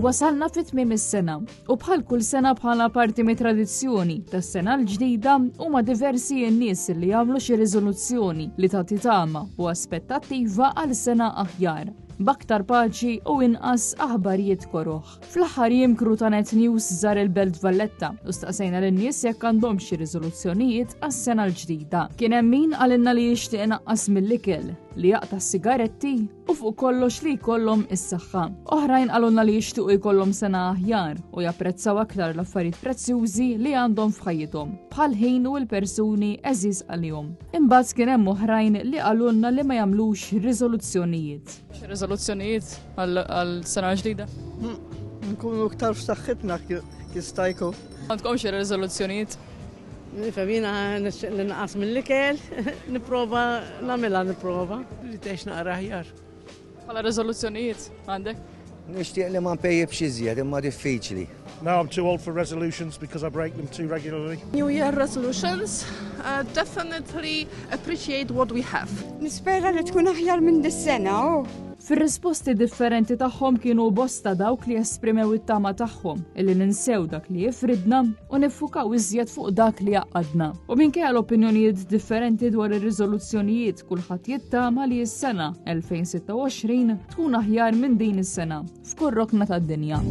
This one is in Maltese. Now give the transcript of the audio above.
Wasalna fit-tmiem is-sena u bħal kull sena bħala parti mit tradizzjoni tas-sena l-ġdida huma diversi n-nies li jagħmlu xi riżoluzzjoni li tagħti tama u aspettattiva għal sena aħjar, b'aktar paċi u inqas aħbarijiet koroħ. Fl-aħħar jiem Krutanet News żar il-Belt Valletta u staqsejna lin-nies jekk għandhom xi riżoluzzjonijiet għas-sena l-ġdida. Kien hemm min għalinna li jixtieq inaqqas mill-ikel, li jaqta' s-sigaretti u fuq kollox li jkollhom is-saħħa. Oħrajn qalulna li jixtiequ jkollhom sena aħjar u japprezzaw aktar l-affarijiet prezzjużi li għandhom f'ħajjithom, bħal ħin u l-persuni eżiż għalihom. Imbagħad kien hemm oħrajn li qalulna li ma jagħmlux riżoluzzjonijiet. Riżoluzzjonijiet għal-sena ġdida? Nkunu aktar f'saħħitna jista' jkun. Għandkom xi riżoluzzjonijiet? Nifemina l-naqas mill-ikel, niprofa, namela niprofa. Li teħx naqra ħjar. Għala rezoluzzjonijiet, għandek? Nishtiq li ma npejjeb xizjed, imma diffiċli. No, I'm too old for resolutions because I break them too regularly. New Year resolutions, definitely appreciate what we have. Nispera li tkun aħjar minn dis-sena. Fir-risposti differenti tagħhom kienu bosta dawk li esprimew it-tama tagħhom illi ninsew dak li jifridna u niffukaw iżjed fuq dak li jaqadna. U minkejja l-opinjonijiet differenti dwar ir-riżoluzzjonijiet kulħadd jittama li s-sena 2026 tkun aħjar minn din is-sena f'kull rokna tad-dinja.